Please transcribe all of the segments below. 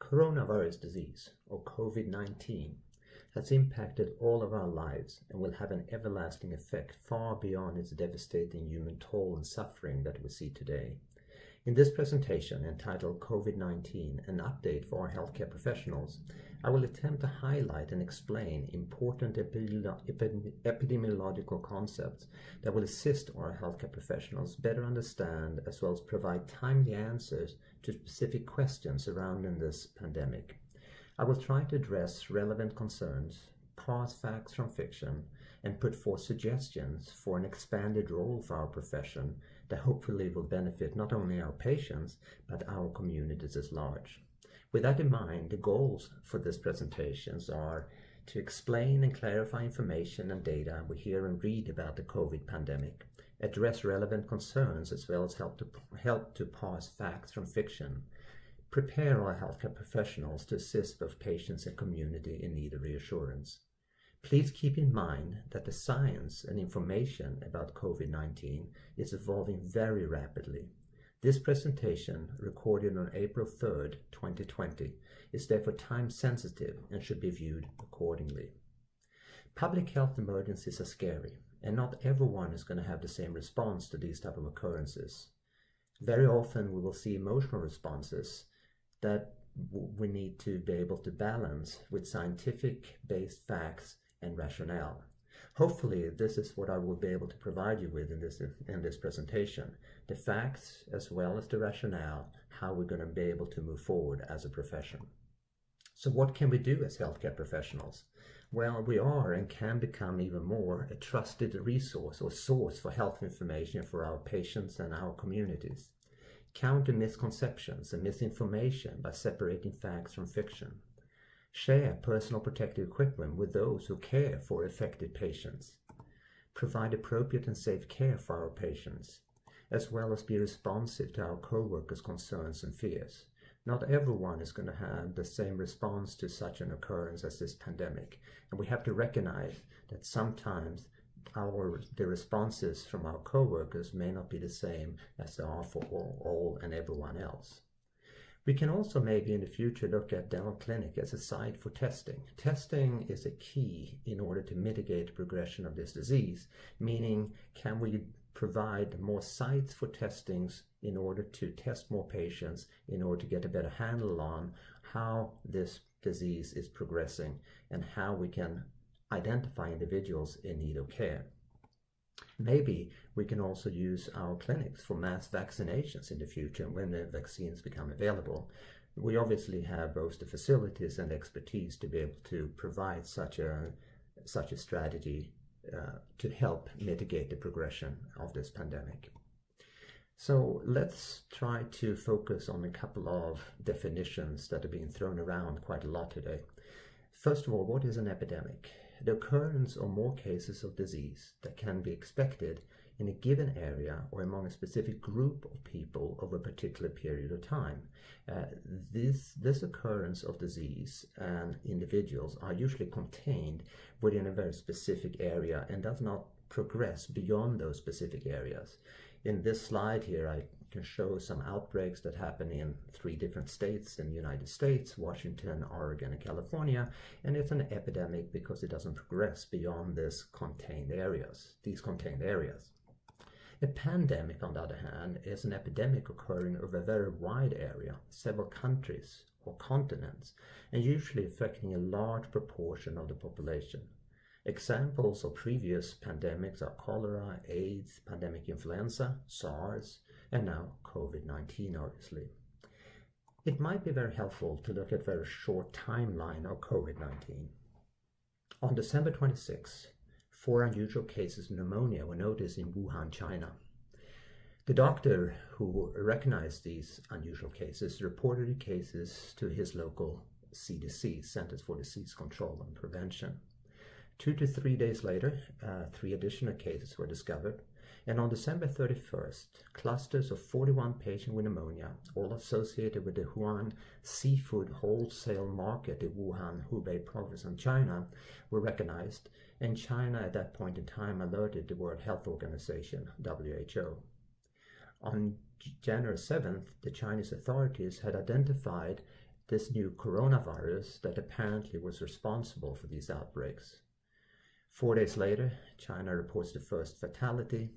Coronavirus disease, or COVID-19, has impacted all of our lives and will have an everlasting effect far beyond its devastating human toll and suffering that we see today. In this presentation, entitled COVID-19, an update for our healthcare professionals, I will attempt to highlight and explain important epidemiological concepts that will assist our healthcare professionals better understand as well as provide timely answers to specific questions surrounding this pandemic. I will try to address relevant concerns, parse facts from fiction, and put forth suggestions for an expanded role for our profession that hopefully will benefit not only our patients, but our communities at large. With that in mind, the goals for this presentations are to explain and clarify information and data we hear and read about the COVID pandemic, address relevant concerns as well as help to parse facts from fiction, prepare our healthcare professionals to assist both patients and community in need of reassurance. Please keep in mind that the science and information about COVID-19 is evolving very rapidly. This presentation, recorded on April 3rd, 2020, is therefore time sensitive and should be viewed accordingly. Public health emergencies are scary, and not everyone is going to have the same response to these type of occurrences. Very often we will see emotional responses that we need to be able to balance with scientific-based facts and rationale. Hopefully, this is what I will be able to provide you with in this presentation. The facts as well as the rationale, how we're going to be able to move forward as a profession. So what can we do as healthcare professionals? Well, we are and can become even more a trusted resource or source for health information for our patients and our communities. Counter misconceptions and misinformation by separating facts from fiction. Share personal protective equipment with those who care for affected patients. Provide appropriate and safe care for our patients, as well as be responsive to our co-workers' concerns and fears. Not everyone is going to have the same response to such an occurrence as this pandemic, and we have to recognize that sometimes the responses from our co-workers may not be the same as they are for all and everyone else. We can also maybe in the future look at dental clinic as a site for testing. Testing is a key in order to mitigate the progression of this disease, meaning can we provide more sites for testings in order to test more patients in order to get a better handle on how this disease is progressing and how we can identify individuals in need of care. Maybe we can also use our clinics for mass vaccinations in the future when the vaccines become available. We obviously have both the facilities and expertise to be able to provide such a strategy to help mitigate the progression of this pandemic. So let's try to focus on a couple of definitions that are being thrown around quite a lot today. First of all, what is an epidemic? The occurrence or more cases of disease that can be expected in a given area or among a specific group of people over a particular period of time. This occurrence of disease and individuals are usually contained within a very specific area and does not progress beyond those specific areas. In this slide here, I can show some outbreaks that happen in 3 different states in the United States, Washington, Oregon, and California, and it's an epidemic because it doesn't progress beyond these contained areas. A pandemic, on the other hand, is an epidemic occurring over a very wide area, several countries or continents, and usually affecting a large proportion of the population. Examples of previous pandemics are cholera, AIDS, pandemic influenza, SARS, and now COVID-19, obviously. It might be very helpful to look at a very short timeline of COVID-19. On December 26, 4 unusual cases of pneumonia were noticed in Wuhan, China. The doctor who recognized these unusual cases reported the cases to his local CDC, Centers for Disease Control and Prevention. 2 to 3 days later, 3 additional cases were discovered, and on December 31st, clusters of 41 patients with pneumonia, all associated with the Wuhan seafood wholesale market in Wuhan, Hubei province in China, were recognized, and China at that point in time alerted the World Health Organization, WHO. On January 7th, the Chinese authorities had identified this new coronavirus that apparently was responsible for these outbreaks. 4 days later, China reports the first fatality.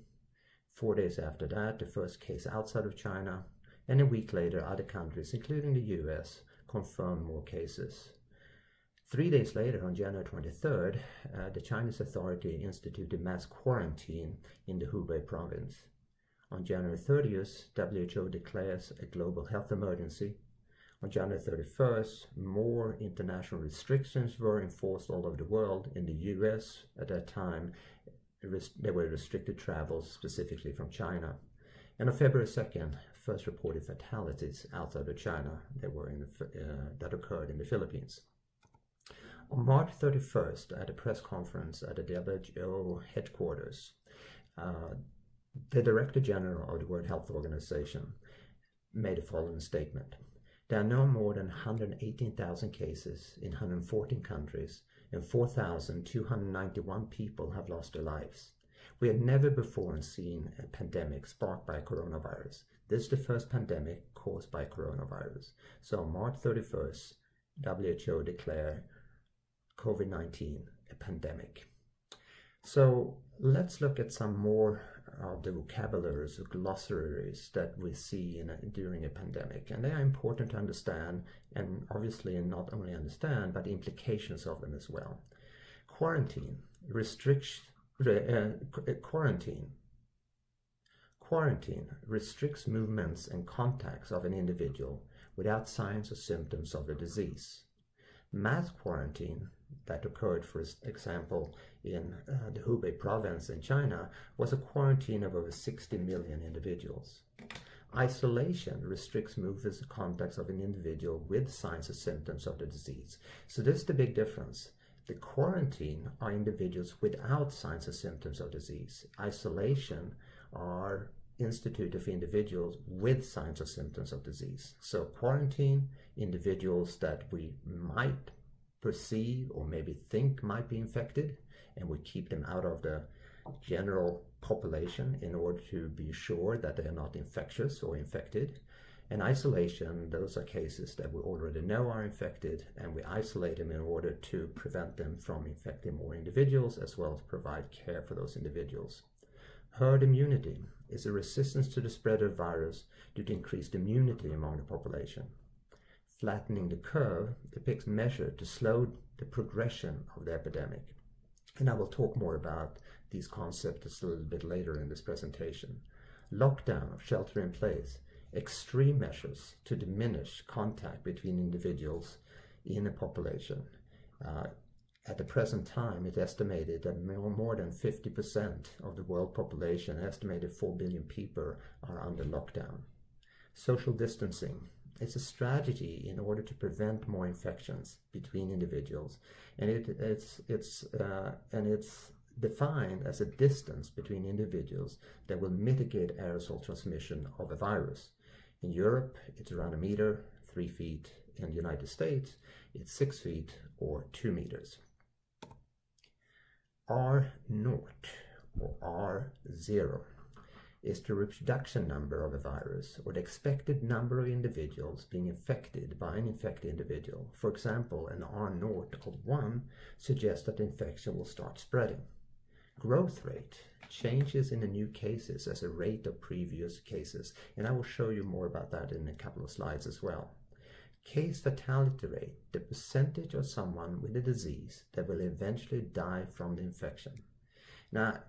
4 days after that, the first case outside of China. And a week later, other countries, including the US, confirm more cases. 3 days later, on January 23rd, the Chinese authority instituted mass quarantine in the Hubei province. On January 30th, WHO declares a global health emergency. On January 31st, more international restrictions were enforced all over the world. In the US, at that time, there were restricted travels, specifically from China. And on February 2nd, first reported fatalities outside of China that occurred in the Philippines. On March 31st, at a press conference at the WHO headquarters, the Director General of the World Health Organization made the following statement. There are no more than 118,000 cases in 114 countries, and 4,291 people have lost their lives. We have never before seen a pandemic sparked by coronavirus. This is the first pandemic caused by coronavirus. So on March 31st, WHO declared COVID-19 a pandemic. So let's look at some more of the vocabularies or glossaries that we see during a pandemic. And they are important to understand, and obviously not only understand, but the implications of them as well. Quarantine restricts movements and contacts of an individual without signs or symptoms of the disease. Mass quarantine that occurred, for example, in the Hubei province in China was a quarantine of over 60 million individuals. Isolation restricts movements and contacts of an individual with signs or symptoms of the disease. So this is the big difference. The quarantine are individuals without signs or symptoms of disease. Isolation are instituted for individuals with signs or symptoms of disease. So quarantine, individuals that we might perceive or maybe think might be infected, and we keep them out of the general population in order to be sure that they are not infectious or infected. And isolation, those are cases that we already know are infected, and we isolate them in order to prevent them from infecting more individuals, as well as provide care for those individuals. Herd immunity is a resistance to the spread of virus due to increased immunity among the population. Flattening the curve depicts measures to slow the progression of the epidemic. And I will talk more about these concepts a little bit later in this presentation. Lockdown, shelter in place, extreme measures to diminish contact between individuals in a population. At the present time, it's estimated that more than 50% of the world population, estimated 4 billion people, are under lockdown. Social distancing. It's a strategy in order to prevent more infections between individuals, and it's defined as a distance between individuals that will mitigate aerosol transmission of a virus. In Europe, it's around 1 meter, 3 feet. In the United States, it's 6 feet or 2 meters. R0 or R0 is the reproduction number of a virus, or the expected number of individuals being infected by an infected individual. For example, an R0 of 1 suggests that the infection will start spreading. Growth rate changes in the new cases as a rate of previous cases, and I will show you more about that in a couple of slides as well. Case fatality rate, the percentage of someone with a disease that will eventually die from the infection. Now,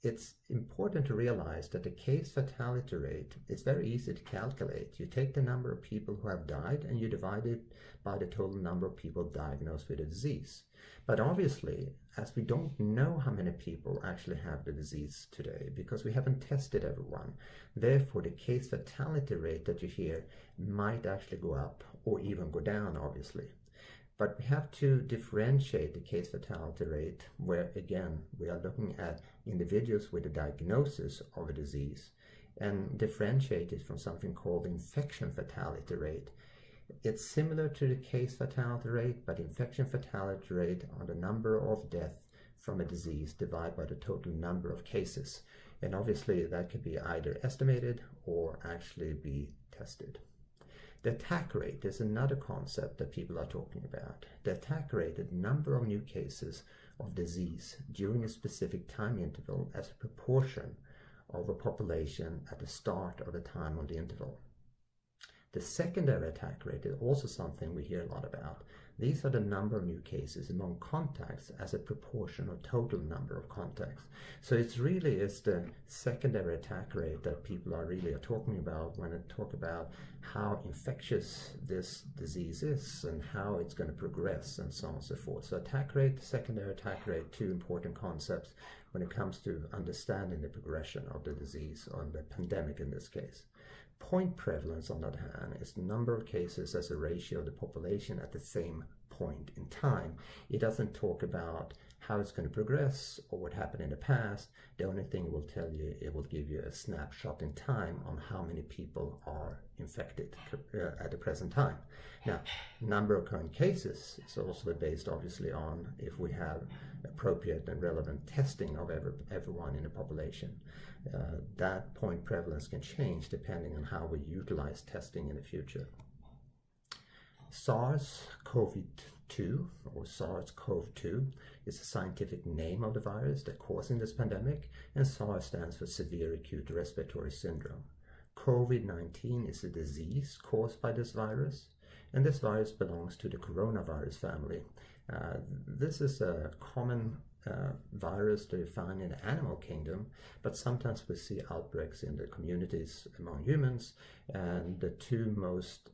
it's important to realize that the case fatality rate is very easy to calculate. You take the number of people who have died and you divide it by the total number of people diagnosed with the disease. But obviously, as we don't know how many people actually have the disease today, because we haven't tested everyone, therefore the case fatality rate that you hear might actually go up or even go down, obviously. But we have to differentiate the case fatality rate, where again we are looking at individuals with a diagnosis of a disease, and differentiate it from something called infection fatality rate. It's similar to the case fatality rate, but infection fatality rate are the number of deaths from a disease divided by the total number of cases. And obviously that could be either estimated or actually be tested. The attack rate is another concept that people are talking about. The attack rate is the number of new cases of disease during a specific time interval as a proportion of a population at the start of the time of the interval. The secondary attack rate is also something we hear a lot about. These are the number of new cases among contacts as a proportion of total number of contacts. So it's the secondary attack rate that people are really talking about when they talk about how infectious this disease is and how it's going to progress and so on and so forth. So attack rate, secondary attack rate, two important concepts when it comes to understanding the progression of the disease or the pandemic in this case. Point prevalence, on the other hand, is the number of cases as a ratio of the population at the same point in time. It doesn't talk about how it's going to progress or what happened in the past. The only thing it will tell you, it will give you a snapshot in time on how many people are infected at the present time. Now, number of current cases is also based obviously on if we have appropriate and relevant testing of everyone in the population. That point prevalence can change depending on how we utilize testing in the future. SARS-CoV-2 or SARS-CoV-2 is the scientific name of the virus that's causing this pandemic, and SARS stands for severe acute respiratory syndrome. COVID-19 is a disease caused by this virus, and this virus belongs to the coronavirus family. This is a common virus that you find in the animal kingdom, but sometimes we see outbreaks in the communities among humans, and the two most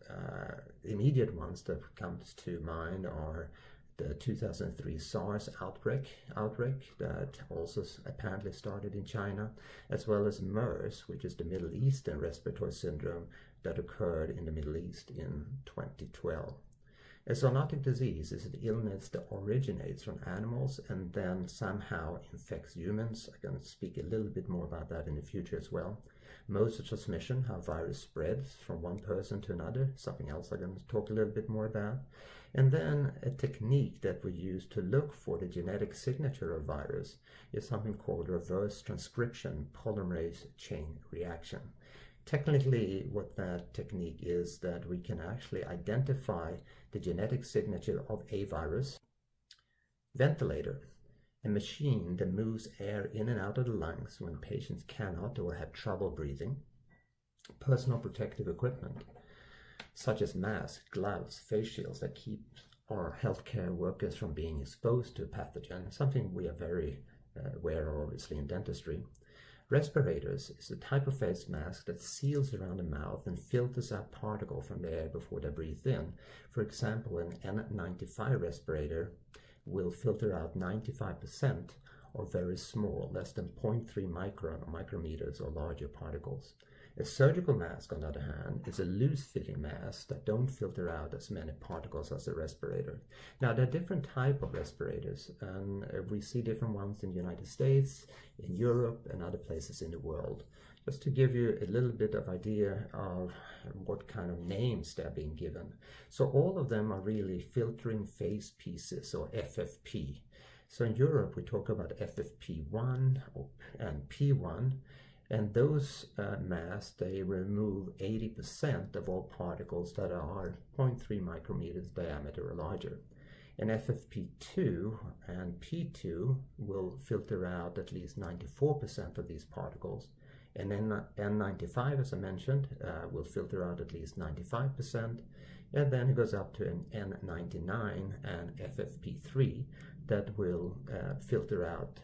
immediate ones that comes to mind are the 2003 SARS outbreak that also apparently started in China, as well as MERS, which is the Middle Eastern respiratory syndrome that occurred in the Middle East in 2012. A zoonotic disease is an illness that originates from animals and then somehow infects humans. I'm going to speak a little bit more about that in the future as well. Modes of transmission, how virus spreads from one person to another, something else I'm going to talk a little bit more about. And then a technique that we use to look for the genetic signature of virus is something called reverse transcription polymerase chain reaction. Technically, what that technique is that we can actually identify the genetic signature of a virus. Ventilator, a machine that moves air in and out of the lungs when patients cannot or have trouble breathing. Personal protective equipment, such as masks, gloves, face shields that keep our healthcare workers from being exposed to a pathogen, something we are very aware of, obviously, in dentistry. Respirators is a type of face mask that seals around the mouth and filters out particles from the air before they breathe in. For example, an N95 respirator will filter out 95% of very small, less than 0.3 micron or micrometers or larger particles. A surgical mask, on the other hand, is a loose-fitting mask that don't filter out as many particles as a respirator. Now, there are different types of respirators, and we see different ones in the United States, in Europe, and other places in the world. Just to give you a little bit of idea of what kind of names they're being given. So all of them are really filtering face pieces, or FFP. So in Europe, we talk about FFP1 and P1. And those masks, they remove 80% of all particles that are 0.3 micrometers diameter or larger. And FFP2 and P2 will filter out at least 94% of these particles. And then N95, as I mentioned, will filter out at least 95%. And then it goes up to an N99 and FFP3 that will filter out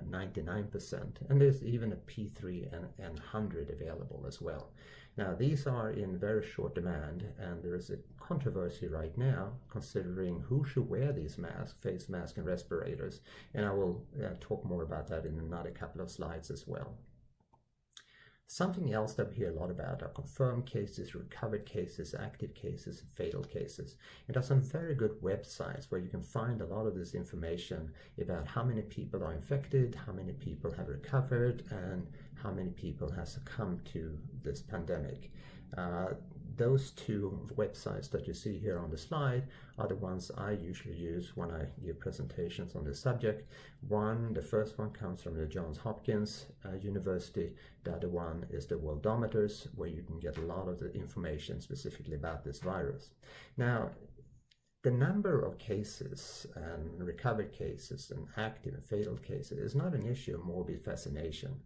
99%, and there's even a P3 and N100 available as well. Now, these are in very short demand, and there is a controversy right now considering who should wear these masks, face masks and respirators, and I will talk more about that in another couple of slides as well. Something else that we hear a lot about are confirmed cases, recovered cases, active cases, and fatal cases. And there are some very good websites where you can find a lot of this information about how many people are infected, how many people have recovered, and how many people have succumbed to this pandemic. those two websites that you see here on the slide are the ones I usually use when I give presentations on this subject. The first one comes from the Johns Hopkins University. The other one is the Worldometers, where you can get a lot of the information specifically about this virus. Now, the number of cases and recovered cases and active and fatal cases is not an issue of morbid fascination.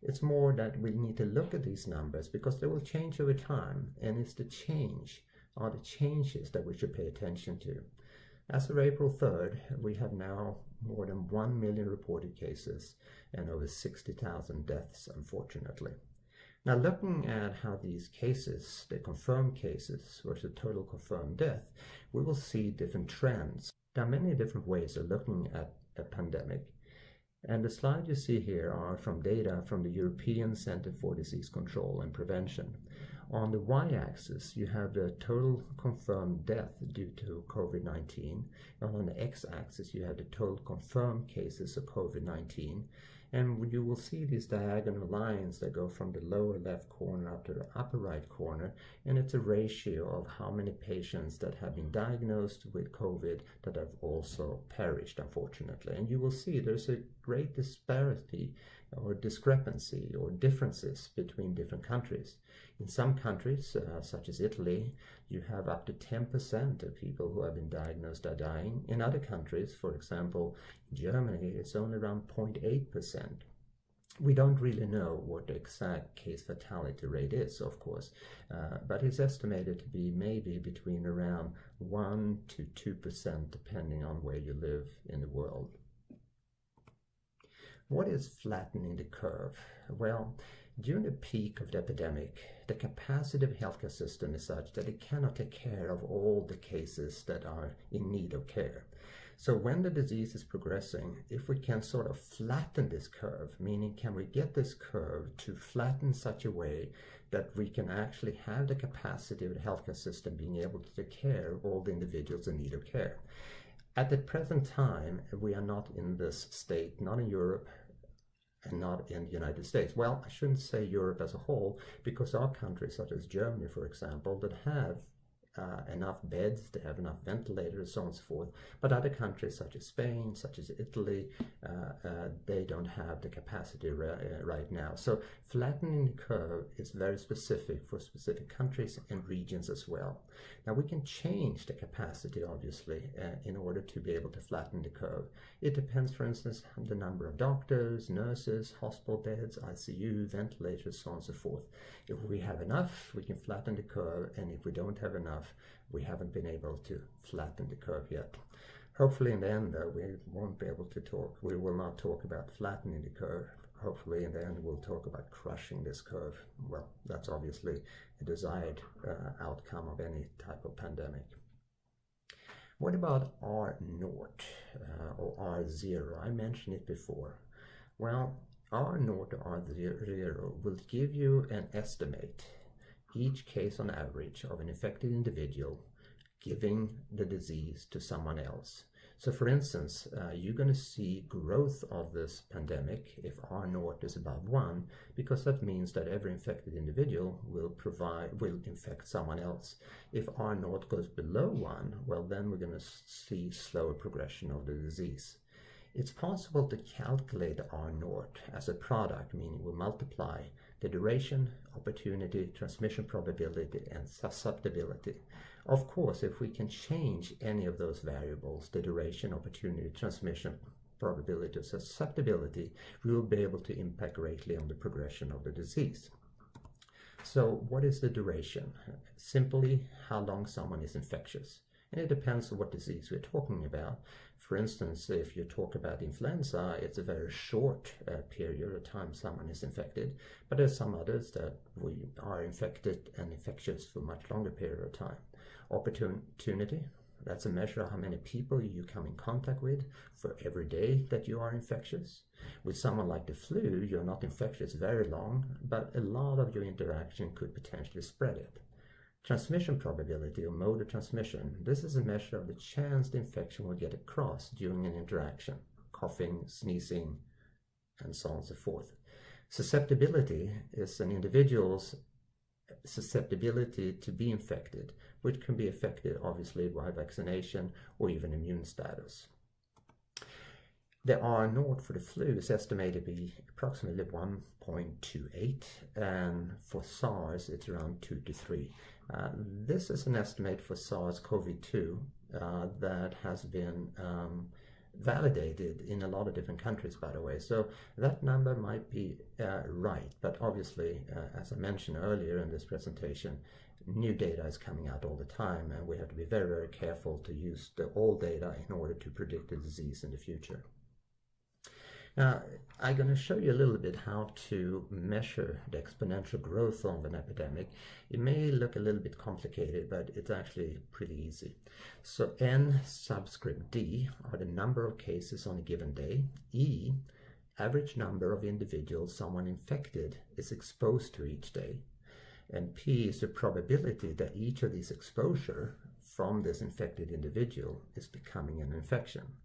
It's more that we need to look at these numbers because they will change over time, and it's the changes that we should pay attention to. As of April 3rd, we have now more than 1 million reported cases and over 60,000 deaths, unfortunately. Now, looking at how these cases, the confirmed cases versus total confirmed death, we will see different trends. There are many different ways of looking at a pandemic. And the slide you see here are from data from the European Centre for Disease Control and Prevention. On the y-axis, you have the total confirmed death due to COVID-19. And on the x-axis, you have the total confirmed cases of COVID-19. And you will see these diagonal lines that go from the lower left corner up to the upper right corner. And it's a ratio of how many patients that have been diagnosed with COVID that have also perished, unfortunately. And you will see there's a great disparity or discrepancy or differences between different countries. In some countries, such as Italy, you have up to 10% of people who have been diagnosed are dying. In other countries, for example, in Germany, it's only around 0.8%. We don't really know what the exact case fatality rate is, of course, but it's estimated to be maybe between around 1 to 2% depending on where you live in the world. What is flattening the curve? Well, during the peak of the epidemic, the capacity of the healthcare system is such that it cannot take care of all the cases that are in need of care. So when the disease is progressing, if we can sort of flatten this curve, meaning can we get this curve to flatten in such a way that we can actually have the capacity of the healthcare system being able to take care of all the individuals in need of care. At the present time, we are not in this state, not in Europe, and not in the United States. Well, I shouldn't say Europe as a whole, because there are countries such as Germany, for example, that have enough beds, they have enough ventilators, so on and so forth. But other countries such as Spain, such as Italy, they don't have the capacity right now. So flattening the curve is very specific for specific countries and regions as well. Now we can change the capacity, obviously, in order to be able to flatten the curve. It depends, for instance, on the number of doctors, nurses, hospital beds, ICU, ventilators, so on and so forth. If we have enough, we can flatten the curve, and if we don't have enough, we haven't been able to flatten the curve yet. Hopefully in the end, though, we will not talk about flattening the curve. Hopefully in the end we'll talk about crushing this curve. Well, that's obviously a desired outcome of any type of pandemic. What about R0 or R0? I mentioned it before. Well, R0 or R0 will give you an estimate, each case on average, of an infected individual giving the disease to someone else. So for instance, you're going to see growth of this pandemic if R0 is above 1, because that means that every infected individual will infect someone else. If R0 goes below 1, well, then we're going to see slower progression of the disease. It's possible to calculate R0 as a product, meaning we multiply the duration, opportunity, transmission probability, and susceptibility. Of course, if we can change any of those variables, the duration, opportunity, transmission probability, or susceptibility, we will be able to impact greatly on the progression of the disease. So what is the duration? Simply how long someone is infectious. And it depends on what disease we're talking about. For instance, if you talk about influenza, it's a very short period of time someone is infected, but there's some others that we are infected and infectious for a much longer period of time. Opportunity, that's a measure of how many people you come in contact with for every day that you are infectious. With someone like the flu, you're not infectious very long, but a lot of your interaction could potentially spread it. Transmission probability, or mode of transmission, this is a measure of the chance the infection will get across during an interaction, coughing, sneezing, and so on and so forth. Susceptibility is an individual's susceptibility to be infected, which can be affected obviously by vaccination or even immune status. The R0 for the flu is estimated to be approximately 1.28, and for SARS it's around 2 to 3. This is an estimate for SARS-CoV-2 that has been validated in a lot of different countries, by the way. So that number might be right, but obviously, as I mentioned earlier in this presentation, new data is coming out all the time, and we have to be very, very careful to use the old data in order to predict the disease in the future. Now, I'm going to show you a little bit how to measure the exponential growth of an epidemic. It may look a little bit complicated, but it's actually pretty easy. So N subscript D are the number of cases on a given day. E, average number of individuals someone infected is exposed to each day. And P is the probability that each of these exposure from this infected individual is becoming an infection.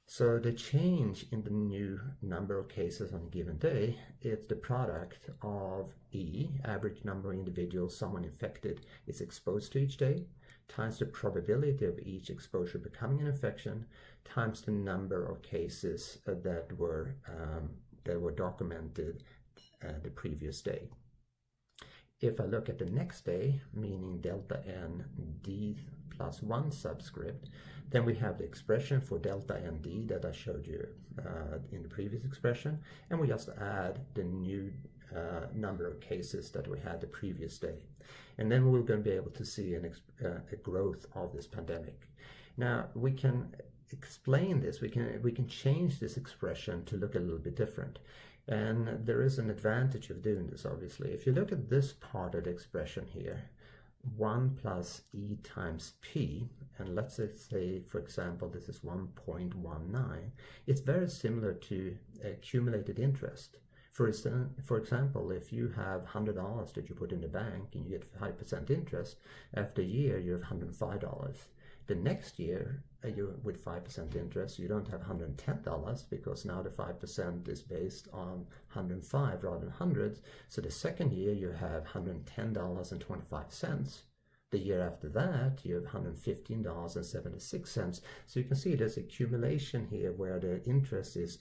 So the change in the new number of cases on a given day is the product of E, average number of individuals someone infected is exposed to each day, times the probability of each exposure becoming an infection, times the number of cases that were documented the previous day. If I look at the next day, meaning delta N D plus 1 subscript, then we have the expression for delta ND that I showed you in the previous expression, and we just add the new number of cases that we had the previous day. And then we're going to be able to see a growth of this pandemic. Now, we can explain this, we can change this expression to look a little bit different. And there is an advantage of doing this, obviously. If you look at this part of the expression here, 1 plus E times P, and let's say, for example, this is 1.19, it's very similar to accumulated interest. For example, if you have $100 that you put in the bank and you get 5% interest, after a year you have $105. The next year, with 5% interest, you don't have $110 because now the 5% is based on 105 rather than hundreds. So the second year you have $110.25. The year after that, you have $115.76. So you can see there's accumulation here where the interest is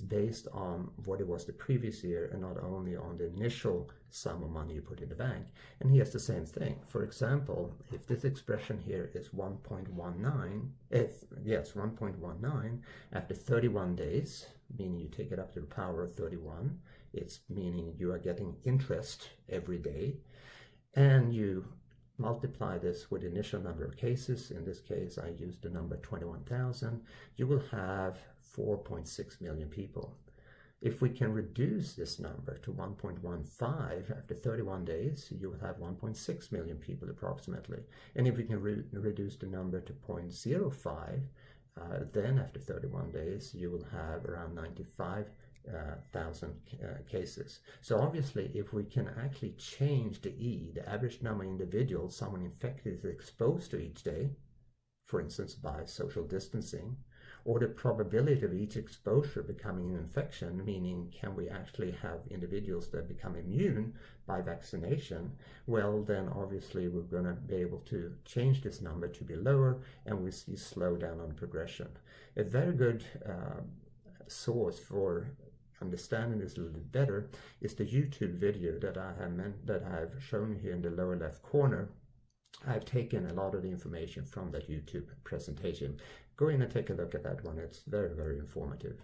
based on what it was the previous year and not only on the initial sum of money you put in the bank. And here's the same thing. For example, if this expression here is 1.19, 1.19 after 31 days, meaning you take it up to the power of 31, it's meaning you are getting interest every day, and you multiply this with the initial number of cases. In this case, I used the number 21,000. You will have 4.6 million people. If we can reduce this number to 1.15 after 31 days, you will have 1.6 million people approximately. And if we can reduce the number to 0.05, then after 31 days, you will have around 95,000 cases. So obviously, if we can actually change the E, the average number of individuals someone infected is exposed to each day, for instance by social distancing, or the probability of each exposure becoming an infection, meaning can we actually have individuals that become immune by vaccination, well then obviously we're going to be able to change this number to be lower, and we see slow down on progression. A very good source for understanding this a little bit better is the YouTube video that I have shown here in the lower left corner. I've taken a lot of the information from that YouTube presentation. Go in and take a look at that one. It's very, very informative.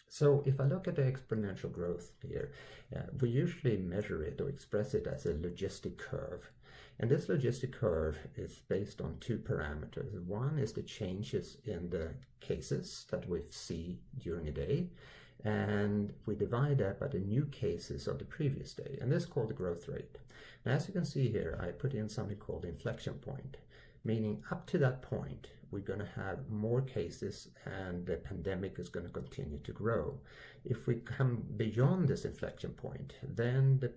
So if I look at the exponential growth here, we usually measure it or express it as a logistic curve. And this logistic curve is based on two parameters. One is the changes in the cases that we see during a day, and we divide that by the new cases of the previous day, and this is called the growth rate. Now, as you can see here, I put in something called the inflection point, meaning up to that point we're going to have more cases and the pandemic is going to continue to grow. If we come beyond this inflection point, then the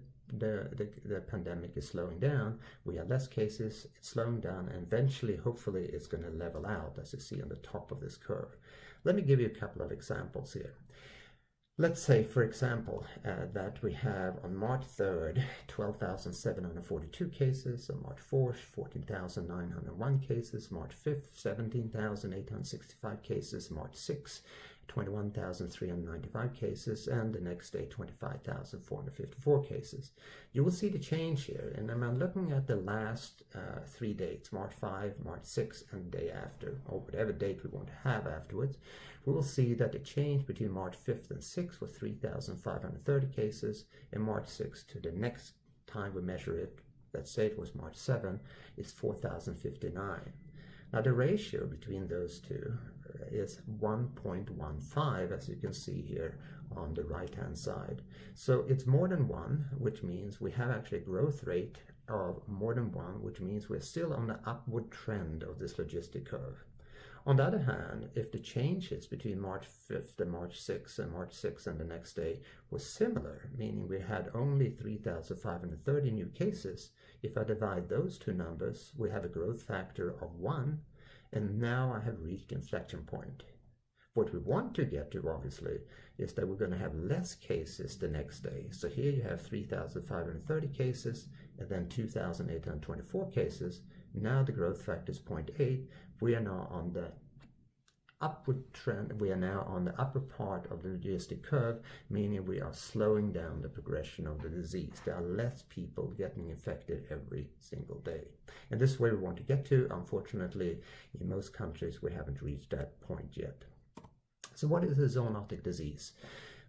pandemic is slowing down, we have less cases, it's slowing down, and eventually hopefully it's going to level out, as you see on the top of this curve. Let me give you a couple of examples here. Let's say, for example, that we have on March 3rd, 12,742 cases, on March 4th, 14,901 cases, March 5th, 17,865 cases, March 6th, 21,395 cases, and the next day 25,454 cases. You will see the change here, and I'm looking at the last 3 dates, March 5, March 6, and the day after, or whatever date we want to have afterwards. We will see that the change between March 5th and 6th was 3,530 cases, and March 6th to the next time we measure it, let's say it was March 7, is 4,059. Now the ratio between those two is 1.15, as you can see here on the right hand side. So it's more than 1, which means we have actually a growth rate of more than 1, which means we're still on the upward trend of this logistic curve. On the other hand, if the changes between March 5th and March 6th and March 6th and the next day was similar, meaning we had only 3,530 new cases, if I divide those two numbers, we have a growth factor of 1, and now I have reached the inflection point. What we want to get to, obviously, is that we're going to have less cases the next day. So here you have 3,530 cases and then 2,824 cases. Now the growth factor is 0.8. We are now on the upward trend. We are now on the upper part of the logistic curve, meaning we are slowing down the progression of the disease. There are less people getting infected every single day. And this is where we want to get to. Unfortunately, in most countries, we haven't reached that point yet. So what is a zoonotic disease?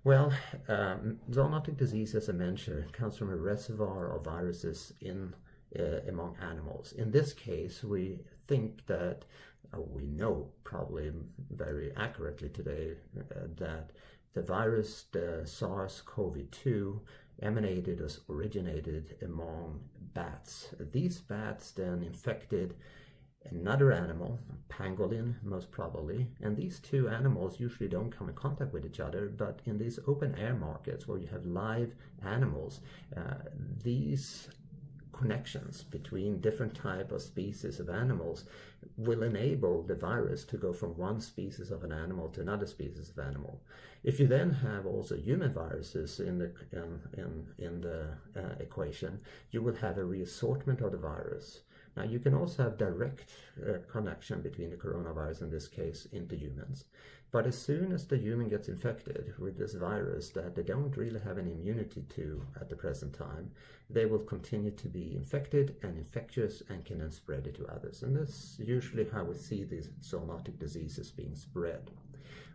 Well, zoonotic disease, as I mentioned, comes from a reservoir of viruses among animals. In this case, we think that, we know probably very accurately today, that the virus, the SARS-CoV-2, originated among bats. These bats then infected another animal, pangolin most probably, and these two animals usually don't come in contact with each other, but in these open air markets where you have live animals, these connections between different type of species of animals will enable the virus to go from one species of an animal to another species of animal. If you then have also human viruses in the equation, you will have a reassortment of the virus. Now you can also have direct connection between the coronavirus in this case into humans. But as soon as the human gets infected with this virus that they don't really have any immunity to at the present time, they will continue to be infected and infectious and can then spread it to others. And that's usually how we see these zoonotic diseases being spread.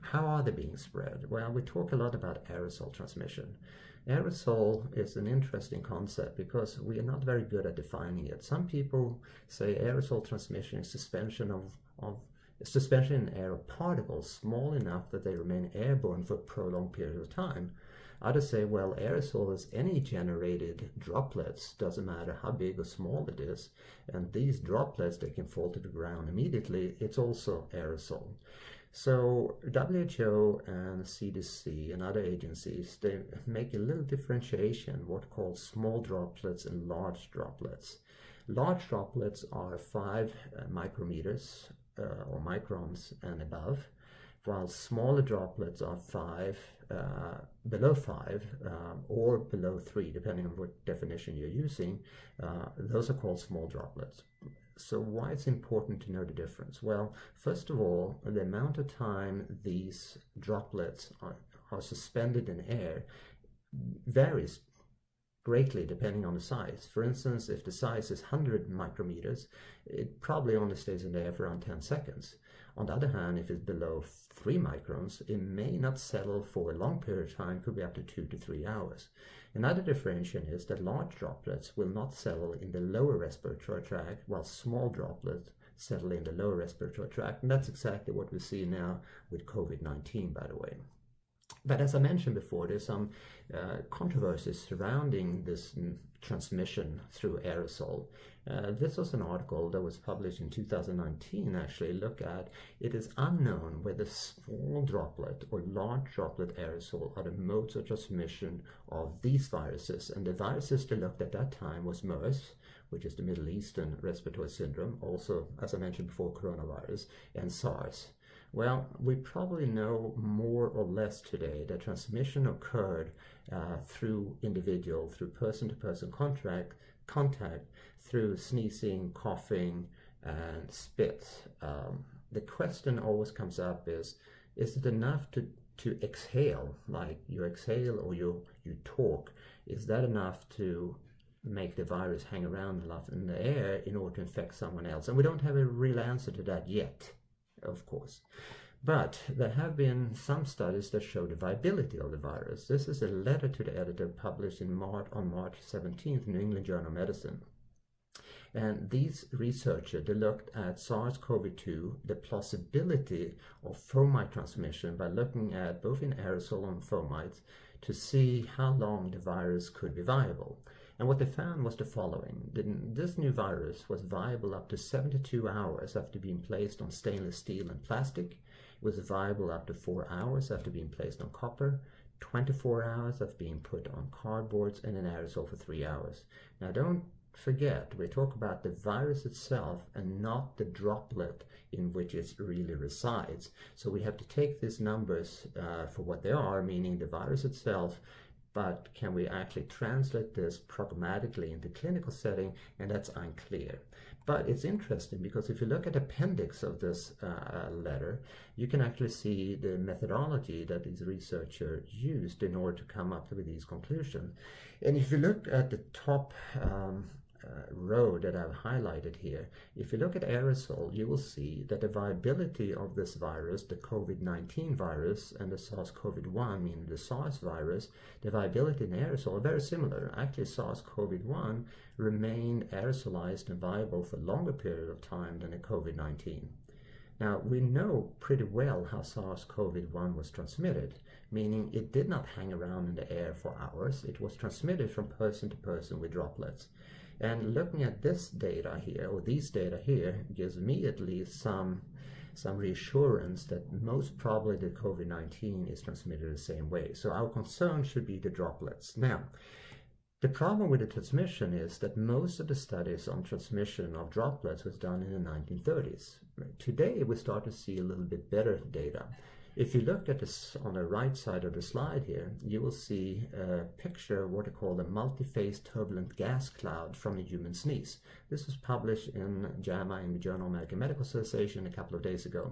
How are they being spread? Well, we talk a lot about aerosol transmission. Aerosol is an interesting concept because we are not very good at defining it. Some people say aerosol transmission is suspension in air of particles small enough that they remain airborne for a prolonged period of time. Others say, well, aerosol is any generated droplets, doesn't matter how big or small it is, and these droplets, they can fall to the ground immediately. It's also aerosol. So WHO and CDC and other agencies, they make a little differentiation, what called small droplets and large droplets. Large droplets are 5 micrometers or microns and above, while smaller droplets are below 5 or below 3, depending on what definition you're using. Those are called small droplets. So why it's important to know the difference? Well, first of all, the amount of time these droplets are suspended in air varies greatly depending on the size. For instance, if the size is 100 micrometers, it probably only stays in the air for around 10 seconds. On the other hand, if it's below 3 microns, it may not settle for a long period of time, could be up to 2 to 3 hours. Another differentiation is that large droplets will not settle in the lower respiratory tract, while small droplets settle in the lower respiratory tract. And that's exactly what we see now with COVID-19, by the way. But as I mentioned before, there's some controversies surrounding this transmission through aerosol. This was an article that was published in 2019, actually. Look at, it is unknown whether small droplet or large droplet aerosol are the modes of transmission of these viruses. And the viruses they looked at that time was MERS, which is the Middle Eastern Respiratory Syndrome, also, as I mentioned before, coronavirus, and SARS. Well, we probably know more or less today that transmission occurred through person-to-person contact, through sneezing, coughing, and spit. The question always comes up is it enough to exhale, like you exhale or you talk? Is that enough to make the virus hang around enough in the air in order to infect someone else? And we don't have a real answer to that yet, of course. But there have been some studies that show the viability of the virus. This is a letter to the editor published on March 17th in New England Journal of Medicine. And these researchers, they looked at SARS-CoV-2, the plausibility of fomite transmission by looking at both in aerosol and fomites to see how long the virus could be viable. And what they found was the following. This new virus was viable up to 72 hours after being placed on stainless steel and plastic. It was viable up to 4 hours after being placed on copper, 24 hours after being put on cardboards, and in aerosol for 3 hours. Now don't forget, we talk about the virus itself and not the droplet in which it really resides. So we have to take these numbers for what they are, meaning the virus itself, but can we actually translate this pragmatically in the clinical setting? And that's unclear. But it's interesting because if you look at the appendix of this letter, you can actually see the methodology that these researchers used in order to come up with these conclusions. And if you look at the top row that I've highlighted here, if you look at aerosol, you will see that the viability of this virus, the COVID-19 virus, and the SARS-CoV-1, meaning the SARS virus, the viability in aerosol are very similar. Actually, SARS-CoV-1 remained aerosolized and viable for a longer period of time than the COVID-19. Now, we know pretty well how SARS-CoV-1 was transmitted, meaning it did not hang around in the air for hours. It was transmitted from person to person with droplets. And looking at this data here, or these data here, gives me at least some reassurance that most probably the COVID-19 is transmitted the same way. So our concern should be the droplets. Now, the problem with the transmission is that most of the studies on transmission of droplets was done in the 1930s. Today, we start to see a little bit better data. If you look at this on the right side of the slide here, you will see a picture of what they call the multi-phase turbulent gas cloud from a human sneeze. This was published in JAMA in the Journal of American Medical Association a couple of days ago.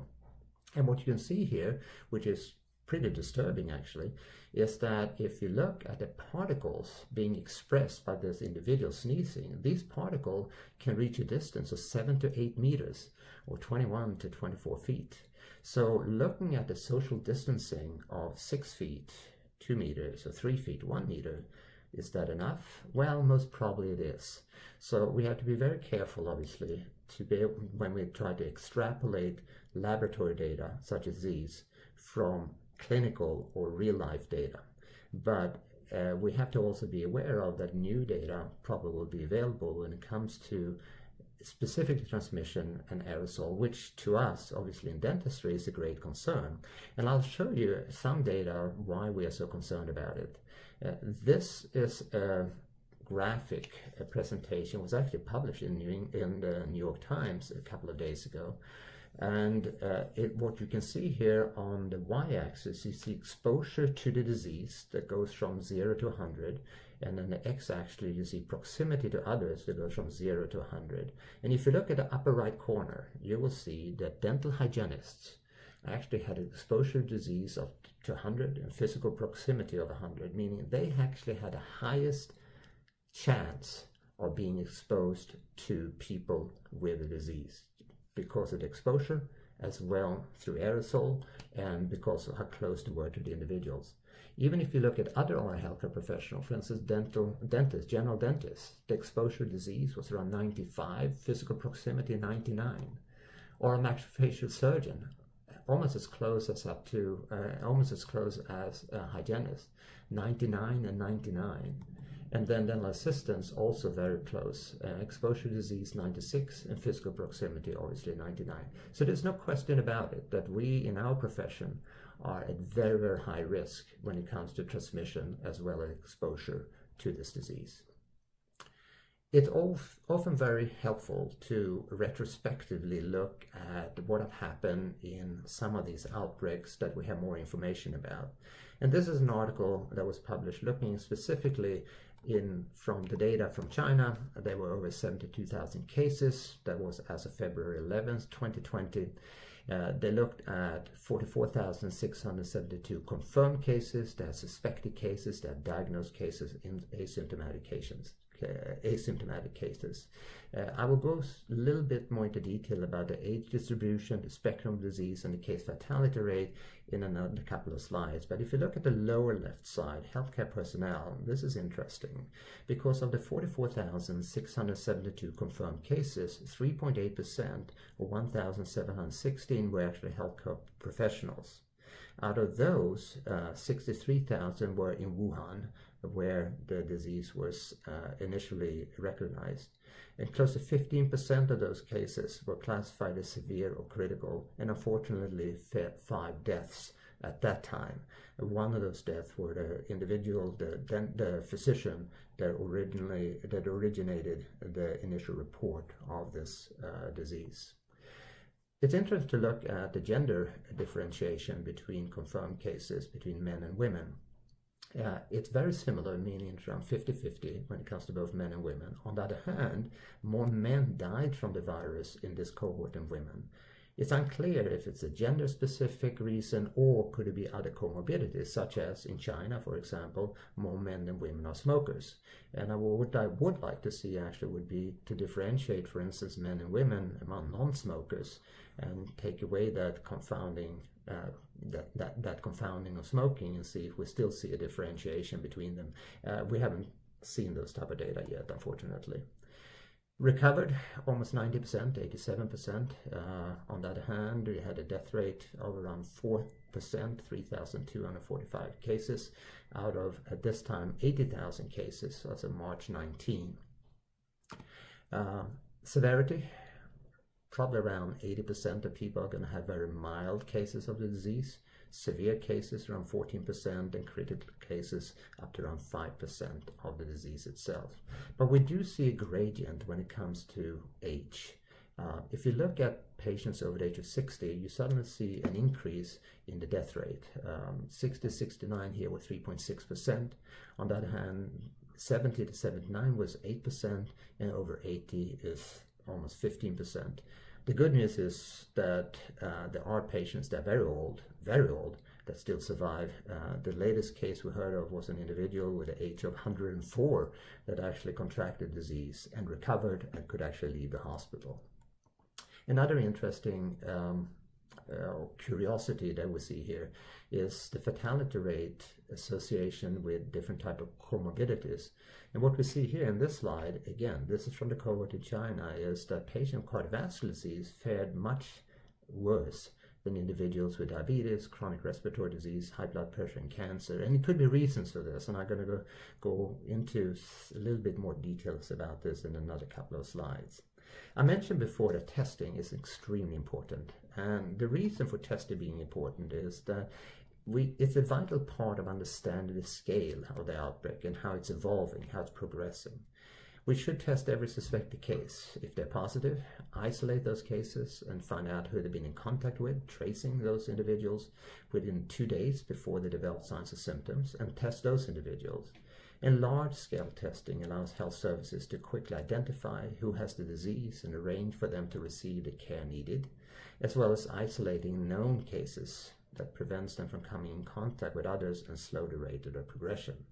And what you can see here, which is pretty disturbing actually, is that if you look at the particles being expressed by this individual sneezing, these particles can reach a distance of 7 to 8 meters or 21 to 24 feet. So looking at the social distancing of 6 feet, 2 meters, or 3 feet, 1 meter, is that enough? Well, most probably it is. So we have to be very careful, obviously, to be able, when we try to extrapolate laboratory data such as these from clinical or real-life data. But we have to also be aware of that new data probably will be available when it comes to specifically transmission and aerosol, which to us, obviously in dentistry, is a great concern. And I'll show you some data why we are so concerned about it. This is a graphic presentation, was actually published in the New York Times a couple of days ago. And what you can see here on the y-axis is the exposure to the disease that goes from 0 to 100. And then the x-axis, you see proximity to others that goes from 0 to 100. And if you look at the upper right corner, you will see that dental hygienists actually had an exposure to disease of to 100 and physical proximity of 100, meaning they actually had the highest chance of being exposed to people with the disease because of the exposure, as well through aerosol, and because of how close they were to the individuals. Even if you look at other oral healthcare professionals, for instance, dentists, general dentists, the exposure disease was around 95, physical proximity 99. Or a maxillofacial surgeon, almost as close as a hygienist, 99 and 99. And then dental assistants also very close. Exposure disease 96 and physical proximity obviously 99. So there's no question about it that we in our profession are at very, very high risk when it comes to transmission as well as exposure to this disease. It's often very helpful to retrospectively look at what have happened in some of these outbreaks that we have more information about. And this is an article that was published looking specifically from the data from China. There were over 72,000 cases. That was as of February 11th, 2020. They looked at 44,672 confirmed cases. They had suspected cases. They had diagnosed cases in asymptomatic cases. I will go a little bit more into detail about the age distribution, the spectrum of disease, and the case fatality rate in another couple of slides. But if you look at the lower left side, healthcare personnel, this is interesting. Because of the 44,672 confirmed cases, 3.8%, or 1,716, were actually healthcare professionals. Out of those, 63,000 were in Wuhan, where the disease was initially recognized. And close to 15% of those cases were classified as severe or critical, and unfortunately 5 deaths at that time. One of those deaths were the individual, the physician that originated the initial report of this disease. It's interesting to look at the gender differentiation between confirmed cases between men and women. It's very similar, meaning it's around 50-50 when it comes to both men and women. On the other hand, more men died from the virus in this cohort than women. It's unclear if it's a gender-specific reason or could it be other comorbidities, such as in China, for example, more men than women are smokers. And what I would like to see actually would be to differentiate, for instance, men and women among non-smokers and take away that confounding confounding of smoking and see if we still see a differentiation between them. We haven't seen those type of data yet, unfortunately. Recovered, almost 90%, 87%. On the other hand, we had a death rate of around 4%, 3,245 cases, out of, at this time, 80,000 cases, as of March 19. Severity, probably around 80% of people are going to have very mild cases of the disease. Severe cases around 14%, and critical cases up to around 5% of the disease itself. But we do see a gradient when it comes to age. If you look at patients over the age of 60, you suddenly see an increase in the death rate. 60-69 here was 3.6%. On the other hand, 70 to 79 was 8%, and over 80 is almost 15%. The good news is that there are patients that are very old, that still survive. The latest case we heard of was an individual with an age of 104 that actually contracted disease and recovered and could actually leave the hospital. Another interesting curiosity that we see here is the fatality rate association with different type of comorbidities. And what we see here in this slide, again, this is from the cohort in China, is that patients with cardiovascular disease fared much worse than individuals with diabetes, chronic respiratory disease, high blood pressure, and cancer. And it could be reasons for this, and I'm going to go into a little bit more details about this in another couple of slides. I mentioned before that testing is extremely important, and the reason for testing being important is that it's a vital part of understanding the scale of the outbreak and how it's evolving, how it's progressing. We should test every suspected case. If they're positive, isolate those cases and find out who they've been in contact with, tracing those individuals within 2 days before they develop signs and symptoms, and test those individuals. And large-scale testing allows health services to quickly identify who has the disease and arrange for them to receive the care needed, as well as isolating known cases that prevents them from coming in contact with others and slow the rate of their progression.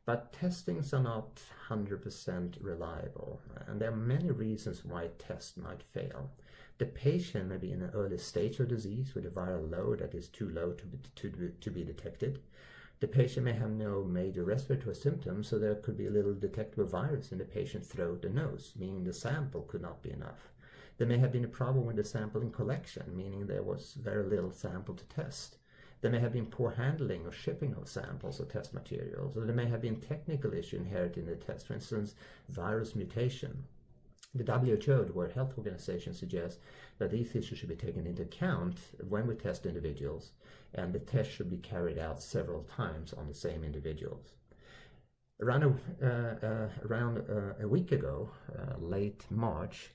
But testings are not 100% reliable, and there are many reasons why tests might fail. The patient may be in an early stage of disease with a viral load that is too low to be detected. The patient may have no major respiratory symptoms, so there could be a little detectable virus in the patient's throat and nose, meaning the sample could not be enough. There may have been a problem with the sampling collection, meaning there was very little sample to test. There may have been poor handling or shipping of samples or test materials, or there may have been technical issue inherent in the test, for instance, virus mutation. The WHO, the World Health Organization, suggests that these issues should be taken into account when we test individuals, and the test should be carried out several times on the same individuals. Around a week ago, late March,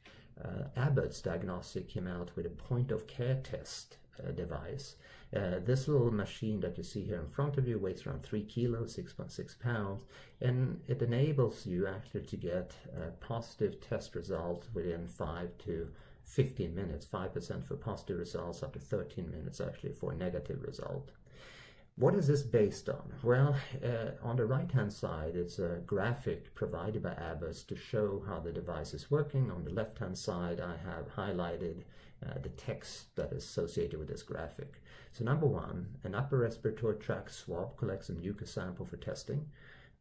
Abbott's Diagnostic came out with a point-of-care test device. This little machine that you see here in front of you weighs around 3 kilos, 6.6 pounds, and it enables you actually to get positive test results within 5 to 15 minutes, 5% for positive results, up to 13 minutes actually for a negative result. What is this based on? Well, on the right-hand side, it's a graphic provided by Abbott to show how the device is working. On the left-hand side, I have highlighted the text that is associated with this graphic. So number one, an upper respiratory tract swab collects a mucus sample for testing.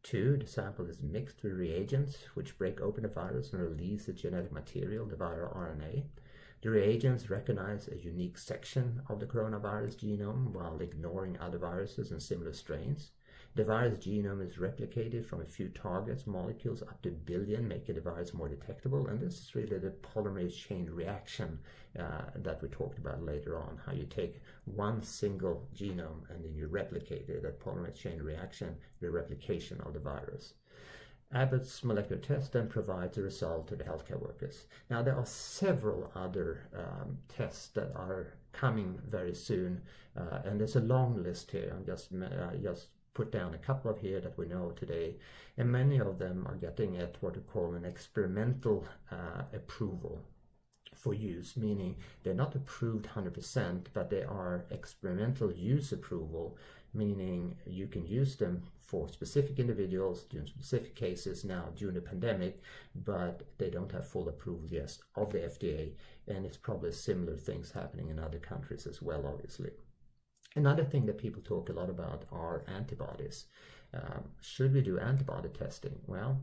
2, the sample is mixed with reagents which break open the virus and release the genetic material, the viral RNA. The reagents recognize a unique section of the coronavirus genome while ignoring other viruses and similar strains. The virus genome is replicated from a few targets, molecules up to a billion, making the virus more detectable. And this is really the polymerase chain reaction that we talked about later on, how you take one single genome and then you replicate it, that polymerase chain reaction, the replication of the virus. Abbott's molecular test then provides a result to the healthcare workers. Now, there are several other tests that are coming very soon, and there's a long list here. I'm just put down a couple of here that we know today, and many of them are getting at what we call an experimental approval for use, meaning they're not approved 100%, but they are experimental use approval, meaning you can use them for specific individuals during specific cases now during the pandemic, but they don't have full approval yet of the FDA, and it's probably similar things happening in other countries as well, obviously. Another thing that people talk a lot about are antibodies. Should we do antibody testing? Well,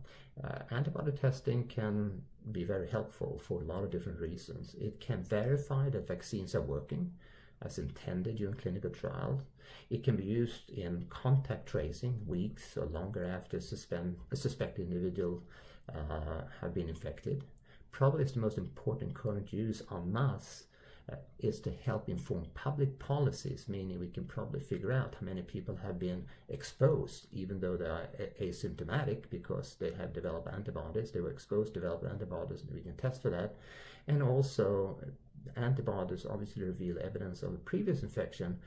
antibody testing can be very helpful for a lot of different reasons. It can verify that vaccines are working as intended during clinical trials. It can be used in contact tracing weeks or longer after a suspected individual have been infected. Probably it's the most important current use en masse is to help inform public policies, meaning we can probably figure out how many people have been exposed, even though they are asymptomatic because they have developed antibodies, they were exposed, developed antibodies, and we can test for that. And also, antibodies obviously reveal evidence of a previous infection,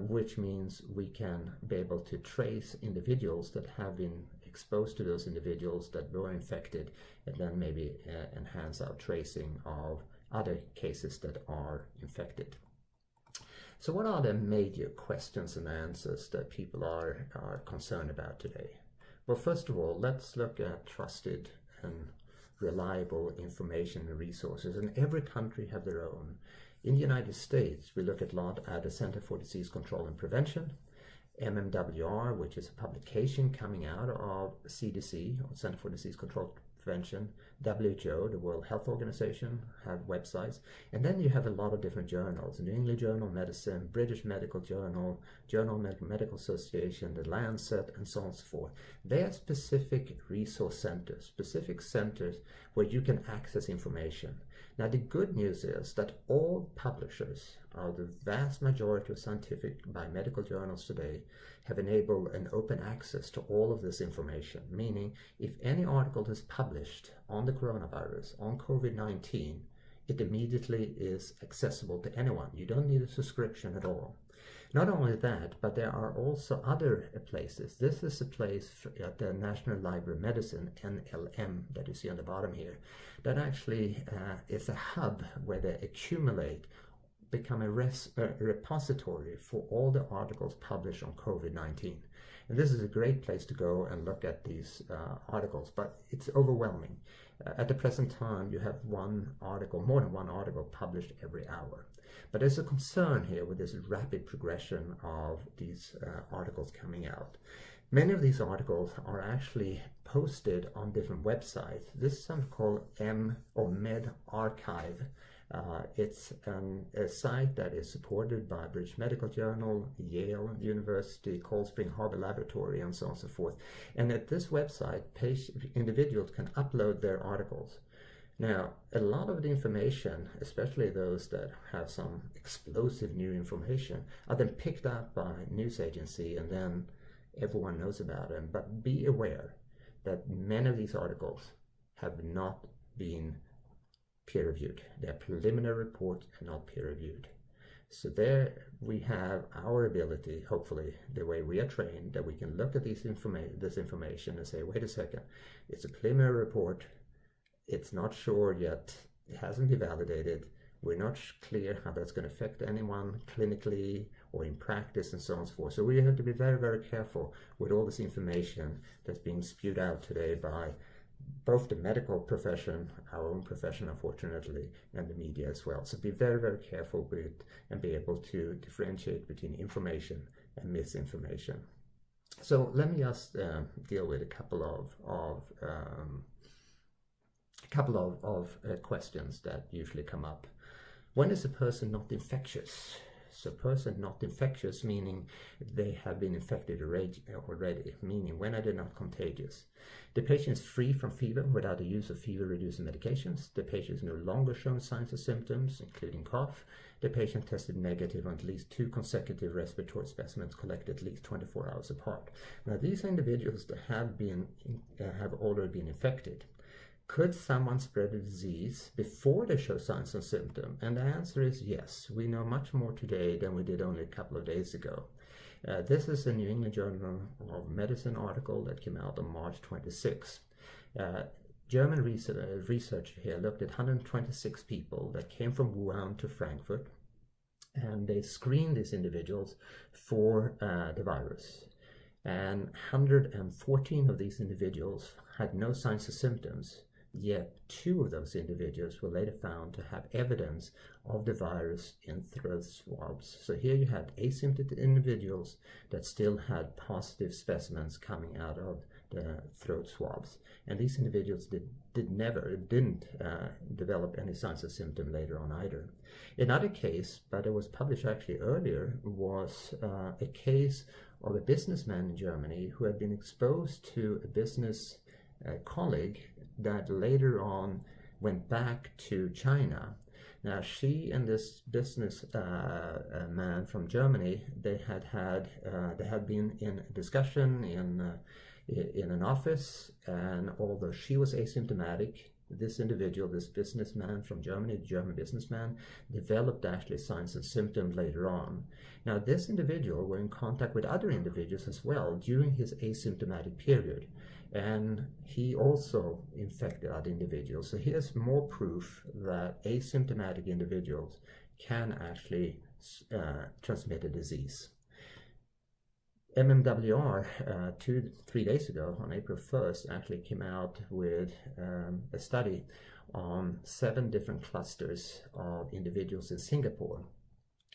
which means we can be able to trace individuals that have been exposed to those individuals that were infected, and then maybe enhance our tracing of other cases that are infected. So what are the major questions and answers that people are concerned about today? Well, first of all, let's look at trusted and reliable information and resources, and every country have their own. In the United States, we look at a lot at the Center for Disease Control and Prevention, MMWR, which is a publication coming out of CDC, or Center for Disease Control Prevention, WHO, the World Health Organization, have websites, and then you have a lot of different journals: New England Journal of Medicine, British Medical Journal, Journal of Medical Association, the Lancet, and so on and so forth. They are specific resource centers, specific centers where you can access information. Now, the good news is that all publishers, the vast majority of scientific biomedical journals today, have enabled an open access to all of this information, meaning if any article is published on the coronavirus, on COVID-19, it immediately is accessible to anyone. You don't need a subscription at all. Not only that, but there are also other places. This is a place at the National Library of Medicine, NLM, that you see on the bottom here, that actually is a hub where they accumulate, become a repository for all the articles published on COVID-19. And this is a great place to go and look at these articles, but it's overwhelming. At the present time, you have one article, more than one article published every hour. But there's a concern here with this rapid progression of these articles coming out. Many of these articles are actually posted on different websites. This is something called Med Archive. It's a site that is supported by British Medical Journal, Yale University, Cold Spring Harbor Laboratory, and so on and so forth. And at this website, individuals can upload their articles. Now, a lot of the information, especially those that have some explosive new information, are then picked up by news agency, and then everyone knows about them. But be aware, that many of these articles have not been peer-reviewed. They're preliminary reports and not peer-reviewed. So there we have our ability, hopefully, the way we are trained, that we can look at this information and say, wait a second, it's a preliminary report, it's not sure yet, it hasn't been validated, we're not clear how that's going to affect anyone clinically or in practice and so on and so forth. So we have to be very, very careful with all this information that's being spewed out today by both the medical profession, our own profession unfortunately, and the media as well. So be very, very careful with and be able to differentiate between information and misinformation. So let me just deal with a couple of questions that usually come up. When is a person not infectious? So person not infectious, meaning they have been infected already, meaning when are they not contagious? The patient is free from fever without the use of fever-reducing medications. The patient is no longer showing signs or symptoms, including cough. The patient tested negative on at least 2 consecutive respiratory specimens collected at least 24 hours apart. Now, these are individuals that have already been infected. Could someone spread the disease before they show signs and symptoms? And the answer is yes. We know much more today than we did only a couple of days ago. This is a New England Journal of Medicine article that came out on March 26. German researchers here looked at 126 people that came from Wuhan to Frankfurt, and they screened these individuals for the virus. And 114 of these individuals had no signs or symptoms. Yet 2 of those individuals were later found to have evidence of the virus in throat swabs. So here you had asymptomatic individuals that still had positive specimens coming out of the throat swabs. And these individuals didn't develop any signs or symptoms later on either. Another case, but it was published actually earlier, was a case of a businessman in Germany who had been exposed to a business colleague that later on went back to China. Now, she and this business man from Germany, they had been in a discussion in an office, and although she was asymptomatic, this individual, this businessman from Germany, the German businessman, developed actually signs and symptoms later on. Now, this individual were in contact with other individuals as well during his asymptomatic period, and he also infected other individuals. So here's more proof that asymptomatic individuals can actually transmit a disease. MMWR 2-3 days ago, on April 1st, actually came out with a study on 7 different clusters of individuals in Singapore,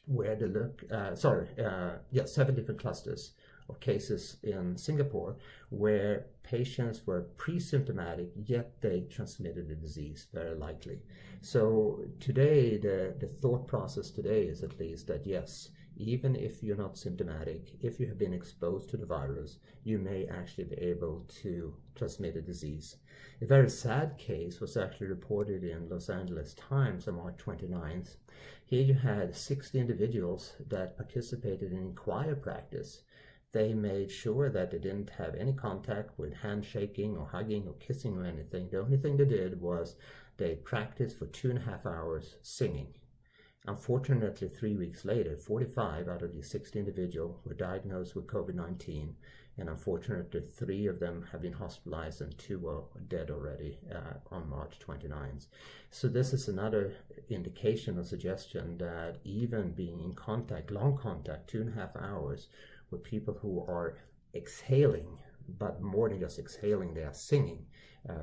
where they look, 7 different clusters of cases in Singapore where patients were pre-symptomatic, yet they transmitted the disease very likely. So today, the thought process today is at least that yes, even if you're not symptomatic, if you have been exposed to the virus, you may actually be able to transmit a disease. A very sad case was actually reported in Los Angeles Times on March 29th. Here you had 60 individuals that participated in choir practice. They made sure that they didn't have any contact with handshaking or hugging or kissing or anything. The only thing they did was they practiced for 2.5 hours singing. Unfortunately, 3 weeks later, 45 out of these 60 individuals were diagnosed with COVID-19, and unfortunately, 3 of them have been hospitalized and 2 were dead already on March 29th. So this is another indication or suggestion that even being in contact, long contact, 2.5 hours, with people who are exhaling, but more than just exhaling, they are singing,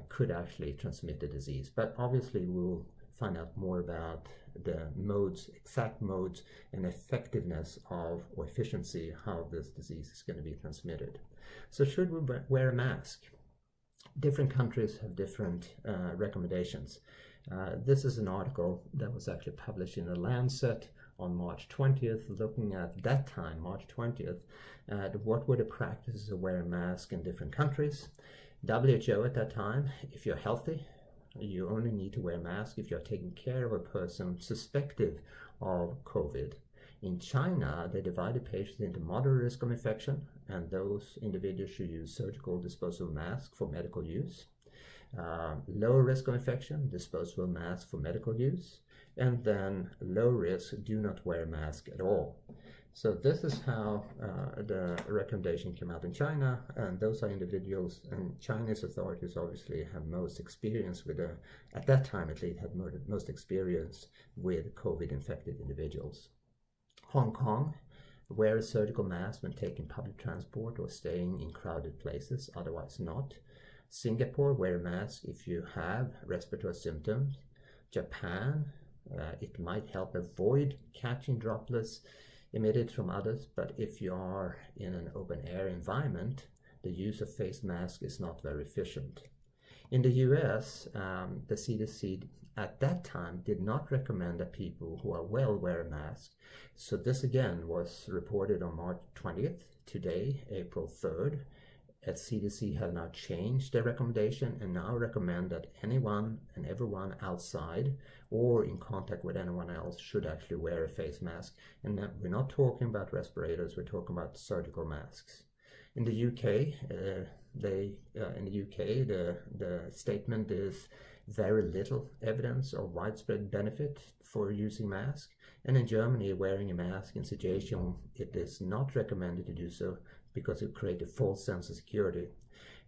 could actually transmit the disease. But obviously, we'll find out more about the modes, exact modes, and effectiveness of, or efficiency, how this disease is going to be transmitted. So should we wear a mask? Different countries have different recommendations. This is an article that was actually published in The Lancet on March 20th, looking at that time, March 20th, at what were the practices of wearing masks in different countries. WHO at that time, if you're healthy, you only need to wear a mask if you're taking care of a person suspected of COVID. In China, they divided patients into moderate risk of infection and those individuals should use surgical disposable masks for medical use. Low risk of infection, disposable mask for medical use, and then low risk, do not wear a mask at all. So this is how the recommendation came out in China, and those are individuals, and Chinese authorities obviously have most experience with, at that time at least, had most experience with COVID-infected individuals. Hong Kong, wear a surgical mask when taking public transport or staying in crowded places, otherwise not. Singapore, wear a mask if you have respiratory symptoms. Japan, it might help avoid catching droplets emitted from others, but if you are in an open air environment, the use of face mask is not very efficient. In the US, the CDC at that time did not recommend that people who are well wear a mask. So this again was reported on March 20th, today, April 3rd. CDC have now changed their recommendation and now recommend that anyone and everyone outside or in contact with anyone else should actually wear a face mask. And we're not talking about respirators, we're talking about surgical masks. In the UK, the statement is very little evidence of widespread benefit for using masks. And in Germany, wearing a mask in situation it is not recommended to do so because it creates a false sense of security.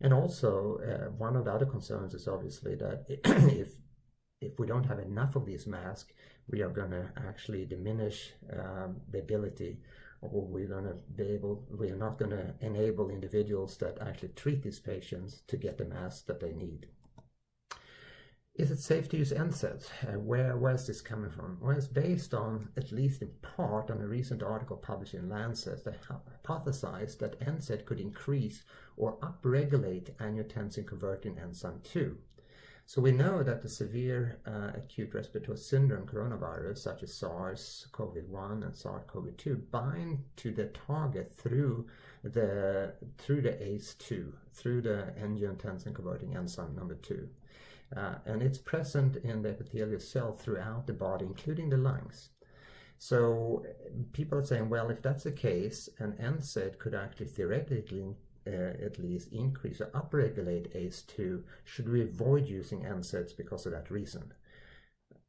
And also, one of the other concerns is obviously that if we don't have enough of these masks, we are going to actually diminish the ability, or we're not going to enable individuals that actually treat these patients to get the masks that they need. Is it safe to use NSAIDs? Where is this coming from? Well, it's based on, at least in part, on a recent article published in Lancet that hypothesized that NSAID could increase or upregulate angiotensin-converting enzyme 2. So we know that the severe acute respiratory syndrome coronavirus, such as SARS-CoV-1 and SARS-CoV-2, bind to the target through the ACE2, through the angiotensin-converting enzyme number 2. And it's present in the epithelial cell throughout the body, including the lungs. So people are saying, well, if that's the case, an NSAID could actually theoretically at least increase or upregulate ACE2, should we avoid using NSAIDs because of that reason?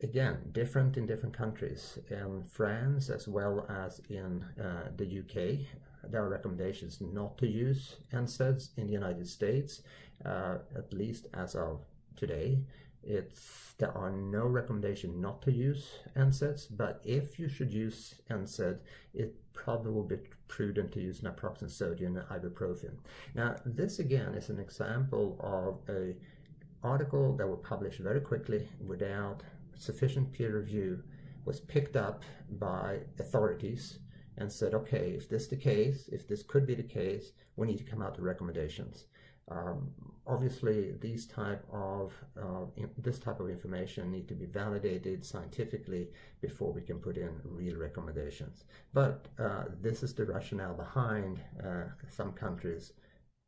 Again, different in different countries. In France, as well as in the UK, there are recommendations not to use NSAIDs. In the United States, at least as of today, there are no recommendation not to use NSAIDs, but if you should use NSAID, it probably will be prudent to use naproxen sodium and ibuprofen. Now, this again is an example of an article that was published very quickly without sufficient peer review, was picked up by authorities and said, okay, if this is the case, if this could be the case, we need to come out with recommendations. Obviously, this type of information need to be validated scientifically before we can put in real recommendations. But this is the rationale behind some countries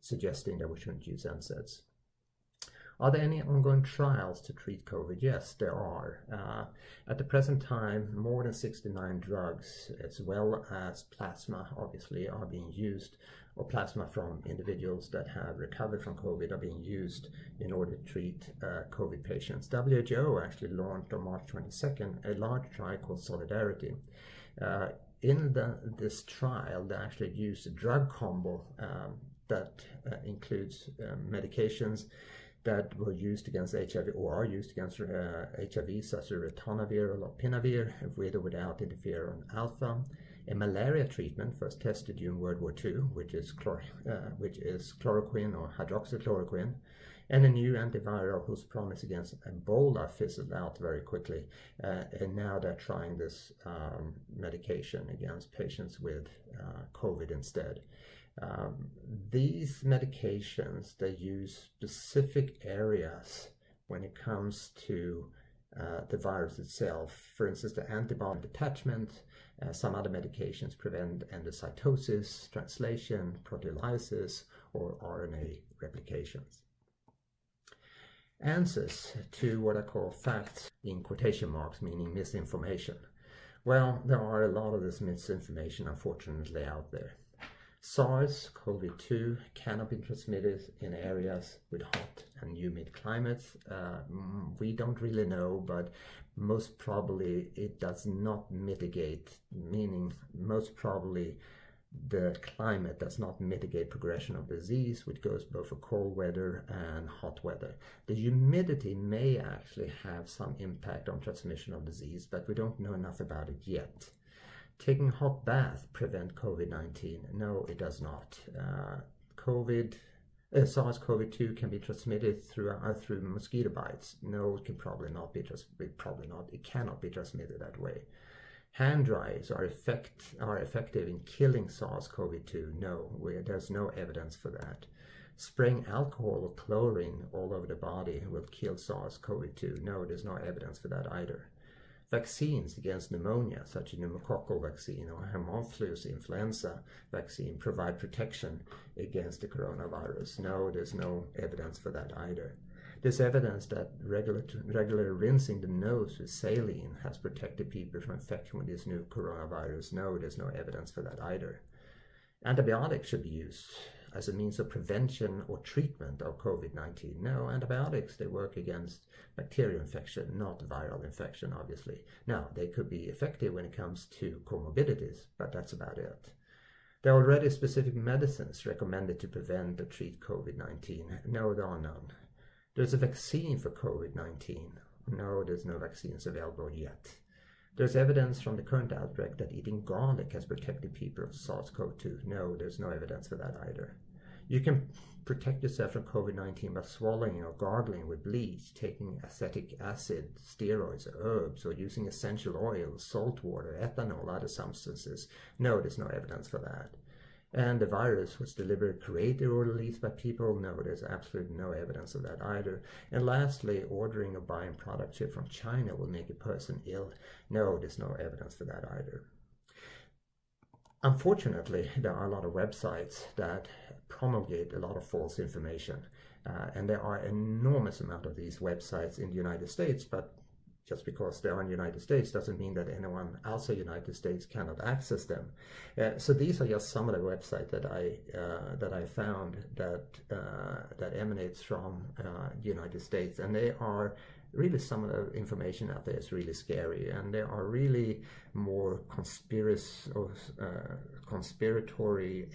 suggesting that we shouldn't use NSAIDs. Are there any ongoing trials to treat COVID? Yes, there are. At the present time, more than 69 drugs, as well as plasma, obviously, are being used, or plasma from individuals that have recovered from COVID are being used in order to treat COVID patients. WHO actually launched on March 22nd a large trial called Solidarity. In this trial, they actually used a drug combo that includes medications that were used against HIV or are used against HIV, such as ritonavir or lopinavir, with or without interferon alpha. A malaria treatment first tested during World War II, which is chloroquine or hydroxychloroquine, and a new antiviral whose promise against Ebola fizzled out very quickly. And now they're trying this medication against patients with COVID instead. These medications, they use specific areas when it comes to the virus itself. For instance, the antibody detachment. Some other medications prevent endocytosis, translation, proteolysis, or RNA replications. Answers to what I call facts in quotation marks, meaning misinformation. Well, there are a lot of this misinformation, unfortunately, out there. SARS-CoV-2 cannot be transmitted in areas with hot and humid climates. We don't really know, but most probably it does not mitigate, meaning most probably the climate does not mitigate progression of disease, which goes both for cold weather and hot weather. The humidity may actually have some impact on transmission of disease, but we don't know enough about it yet. Taking a hot bath prevent COVID-19? No, it does not. SARS-CoV-2 can be transmitted through mosquito bites. No, it can probably not be it cannot be transmitted that way. Hand dryers are effective in killing SARS-CoV-2. No, there's no evidence for that. Spraying alcohol or chlorine all over the body will kill SARS-CoV-2. No, there's no evidence for that either. Vaccines against pneumonia, such as pneumococcal vaccine or Haemophilus influenza vaccine, provide protection against the coronavirus. No, there's no evidence for that either. There's evidence that regular rinsing the nose with saline has protected people from infection with this new coronavirus. No, there's no evidence for that either. Antibiotics should be used as a means of prevention or treatment of COVID-19. No, antibiotics, they work against bacterial infection, not viral infection, obviously. Now, they could be effective when it comes to comorbidities, but that's about it. There are already specific medicines recommended to prevent or treat COVID-19. No, there are none. There's a vaccine for COVID-19. No, there's no vaccines available yet. There's evidence from the current outbreak that eating garlic has protected people from SARS-CoV-2. No, there's no evidence for that either. You can protect yourself from COVID-19 by swallowing or gargling with bleach, taking acetic acid, steroids, or herbs, or using essential oils, salt water, ethanol, other substances. No, there's no evidence for that. And the virus was deliberately created or released by people? No, there's absolutely no evidence of that either. And lastly, ordering or buying products here from China will make a person ill? No, there's no evidence for that either. Unfortunately, there are a lot of websites that promulgate a lot of false information. And there are an enormous amount of these websites in the United States, but just because they're in the United States doesn't mean that anyone outside the United States cannot access them. So these are just some of the websites that I found that emanates from the United States, and they are really, some of the information out there is really scary, and there are really more conspiratory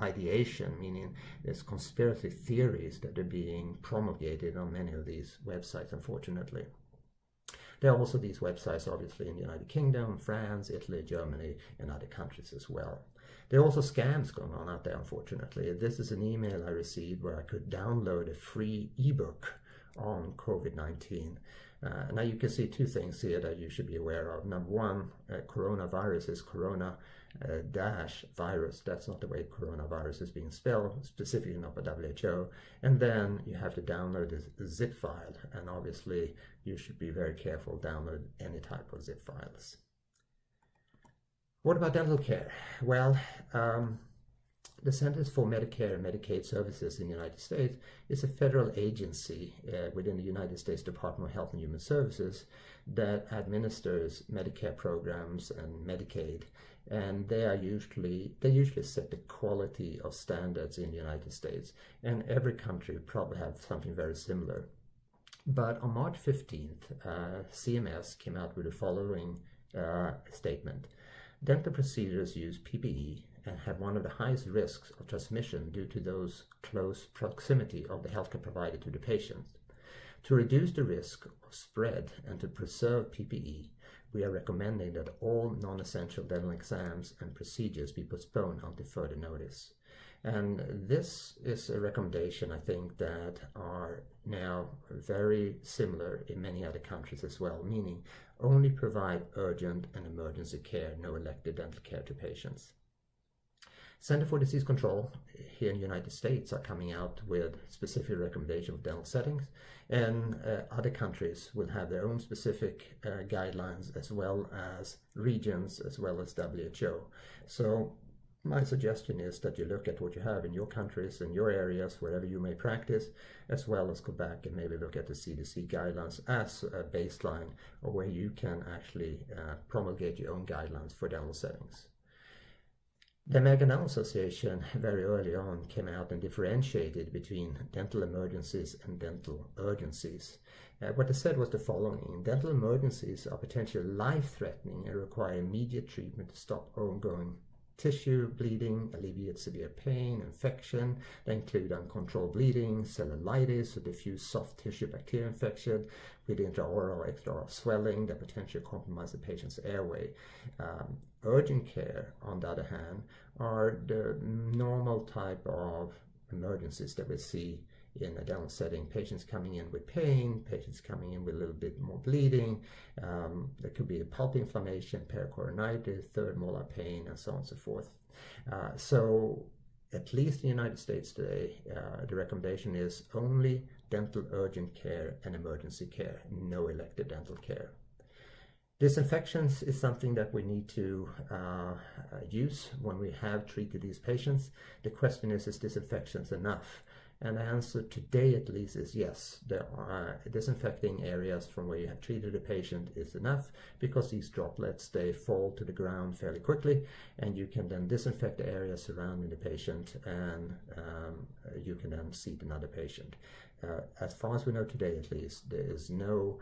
ideation, meaning there's conspiracy theories that are being promulgated on many of these websites, unfortunately. There are also these websites, obviously, in the United Kingdom, France, Italy, Germany, and other countries as well. There are also scams going on out there, unfortunately. This is an email I received where I could download a free ebook on COVID-19. Now you can see two things here that you should be aware of. Number one, coronavirus is corona dash virus. That's not the way coronavirus is being spelled, specifically not by WHO. And then you have to download a zip file, and obviously you should be very careful download any type of zip files. What about dental care? Well, the Centers for Medicare and Medicaid Services in the United States is a federal agency within the United States Department of Health and Human Services that administers Medicare programs and Medicaid, and they usually set the quality of standards in the United States, and every country probably have something very similar. But on March 15th, CMS came out with the following statement. Dental procedures use PPE and have one of the highest risks of transmission due to those close proximity of the healthcare provider to the patient. To reduce the risk of spread and to preserve PPE, we are recommending that all non-essential dental exams and procedures be postponed until further notice. And this is a recommendation, I think, that are now very similar in many other countries as well, meaning only provide urgent and emergency care, no elective dental care to patients. Center for Disease Control here in the United States are coming out with specific recommendations for dental settings, and other countries will have their own specific guidelines, as well as regions, as well as WHO. So my suggestion is that you look at what you have in your countries and your areas, wherever you may practice, as well as go back and maybe look at the CDC guidelines as a baseline, or where you can actually promulgate your own guidelines for dental settings. The American Dental Association very early on came out and differentiated between dental emergencies and dental urgencies. What they said was the following: dental emergencies are potentially life-threatening and require immediate treatment to stop ongoing tissue bleeding, alleviate severe pain, infection. They include uncontrolled bleeding, cellulitis, or diffuse soft tissue bacteria infection with intraoral or extraoral swelling that potentially compromise the patient's airway. Urgent care, on the other hand, are the normal type of emergencies that we see in a dental setting. Patients coming in with pain, patients coming in with a little bit more bleeding. There could be a pulp inflammation, pericoronitis, third molar pain, and so on and so forth. So at least in the United States today, the recommendation is only dental urgent care and emergency care, no elective dental care. Disinfections is something that we need to use when we have treated these patients. The question is disinfections enough? And the answer today at least is yes. There are disinfecting areas from where you have treated a patient is enough, because these droplets, they fall to the ground fairly quickly, and you can then disinfect the area surrounding the patient, and you can then seat another patient. As far as we know today at least, there is no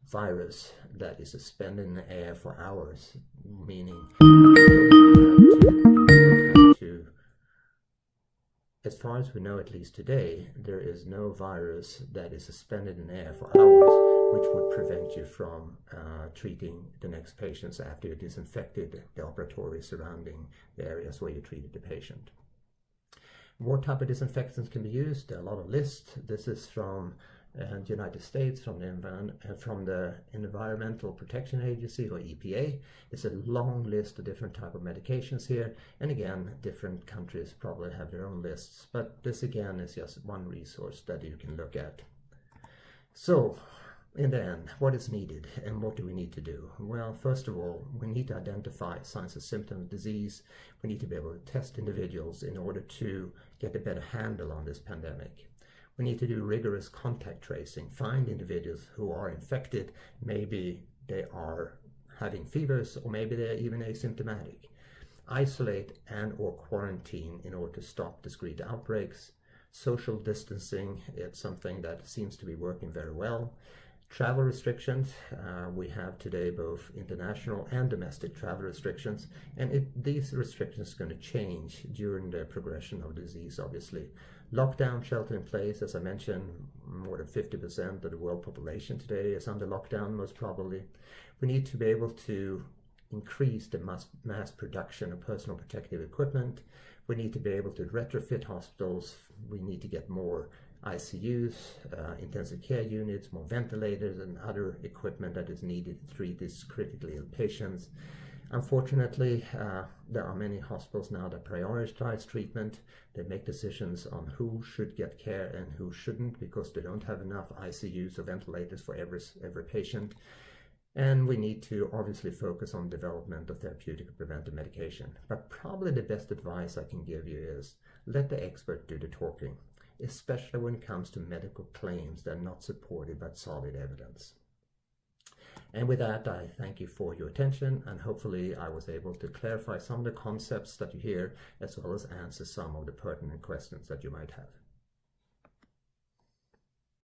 virus that is suspended in the air for hours, meaning as far as we know at least today, there is no virus that is suspended in the air for hours which would prevent you from treating the next patients after you disinfected the operatory surrounding the areas where you treated the patient. What type of disinfectants can be used? There are a lot of lists. This is from the United States, from the Environmental Protection Agency, or EPA. It's a long list of different type of medications here, and again, different countries probably have their own lists, but this again is just one resource that you can look at. So in the end, what is needed and what do we need to do? Well, first of all, we need to identify signs and symptoms of disease. We need to be able to test individuals in order to get a better handle on this pandemic. We need to do rigorous contact tracing, find individuals who are infected. Maybe they are having fevers, or maybe they're even asymptomatic. Isolate and or quarantine in order to stop discrete outbreaks. Social distancing, it's something that seems to be working very well. Travel restrictions, we have today both international and domestic travel restrictions, and these restrictions are going to change during the progression of disease, obviously. Lockdown, shelter in place, as I mentioned, more than 50% of the world population today is under lockdown, most probably. We need to be able to increase the mass production of personal protective equipment. We need to be able to retrofit hospitals. We need to get more ICUs, intensive care units, more ventilators, and other equipment that is needed to treat these critically ill patients. Unfortunately, there are many hospitals now that prioritize treatment. They make decisions on who should get care and who shouldn't, because they don't have enough ICUs or ventilators for every patient. And we need to obviously focus on development of therapeutic and preventive medication. But probably the best advice I can give you is let the expert do the talking, especially when it comes to medical claims that are not supported by solid evidence. And with that, I thank you for your attention, and hopefully I was able to clarify some of the concepts that you hear, as well as answer some of the pertinent questions that you might have.